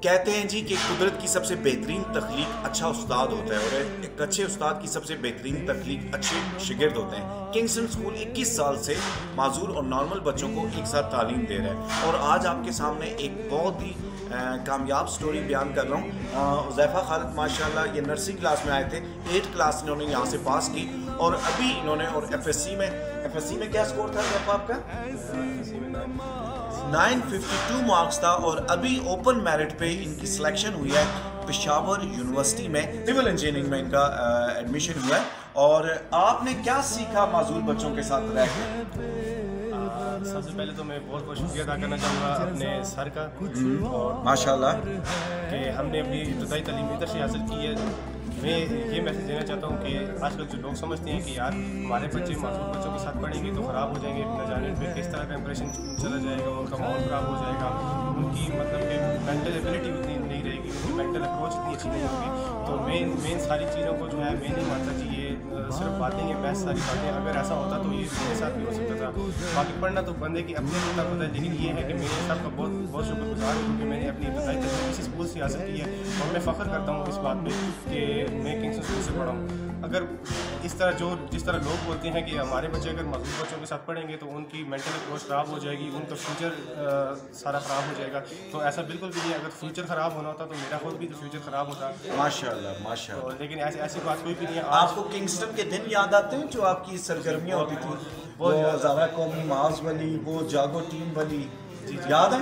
کہتے ہیں جی کہ قدرت کی سب سے بہترین تخلیق اچھا استاد ہوتا ہے، اور ایک اچھے استاد کی سب سے بہترین تخلیق اچھے شاگرد ہوتے ہیں۔ کنگسٹن اسکول 21 سال سے معذور اور نارمل بچوں کو ایک ساتھ تعلیم دے رہا ہے، اور آج آپ کے سامنے ایک بہت ہی کامیاب سٹوری بیان کر رہا ہوں۔ حذیفہ خالد ماشاءاللہ یہ نرسری کلاس میں آئے تھے، 8 کلاس انہوں نے یہاں سے پاس کی، اور ابھی انہوں نے اور ایف ایس سی میں کیا سکور تھا حذیفہ آپ کا؟ 952 مارکس تھا، اور ابھی اوپن میرٹ پہ ان کی سلیکشن ہوئی ہے پشاور یونیورسٹی میں، سول انجینئرنگ میں ان کا ایڈمیشن ہوا ہے۔ اور آپ نے کیا سیکھا معذور بچوں کے ساتھ رہ کے؟ سب سے پہلے تو میں بہت بہت شکریہ ادا کرنا چاہوں گا اپنے سر کا، اور ماشاءاللہ کہ ہم نے اپنی ابتدائی تعلیم ادھر سے حاصل کی ہے۔ میں یہ میسیج دینا چاہتا ہوں کہ آج کل جو لوگ سمجھتے ہیں کہ یار ہمارے بچے معذور بچوں کے ساتھ پڑھیں گے تو خراب ہو جائیں گے، نہ جانے پہ کس طرح کا امپریشن چلا جائے گا، ان کا ماحول خراب ہو جائے گا، ان کی مطلب کہ مینٹل ایبلٹی اتنی نہیں رہے گی، ان کی مینٹل اپروچ اتنی اچھی نہیں ہوگی۔ تو مین ساری چیزوں کو جو ہے میں نہیں مانتا کہ یہ صرف باتیں ہیں، بس ساری باتیں اگر ایسا ہوتا تو یہ میرے ساتھ بھی ہو سکتا تھا۔ باقی پڑھنا تو بندے کی اپنے تک ہوتا ہے، لیکن یہ ہے کہ میرے سب کا بہت بہت شکر گزار ہوں کہ میں نے اپنی ابتدائی تعلیم اسی اسکول سے حاصل کی ہے، اور میں فخر کرتا ہوں اس بات پہ کہ میں کنگسٹن اسکول سے پڑھا ہوں۔ اگر جس طرح لوگ بولتے ہیں کہ ہمارے بچے اگر معذور بچوں کے ساتھ پڑھیں گے تو ان کی مینٹل اپروچ خراب ہو جائے گی، ان کا فیوچر سارا خراب ہو جائے گا، تو ایسا بالکل بھی نہیں۔ اگر فیوچر خراب ہونا ہوتا تو میرا خود بھی تو فیوچر خراب ہوتا۔ ماشاءاللہ ماشاءاللہ۔ لیکن ایسی بات کوئی بھی نہیں ہے۔ آپ کو کنگسٹن کے دن یاد آتے ہیں جو آپ کی سرگرمیاں ہوتی تھیں، وہ زارا قومی معاذ والی، وہ جاگو ٹیم والی، یاد ہے؟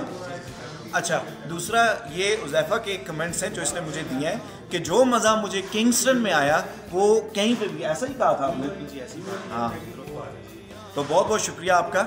اچھا، دوسرا یہ حذیفہ کے کمنٹس ہیں جو اس نے مجھے دیے ہیں کہ جو مزہ مجھے کنگسٹن میں آیا وہ کہیں پہ بھی ایسا ہی کہا تھا آپ نے؟ جی ایسی ہاں، تو بہت بہت شکریہ آپ کا۔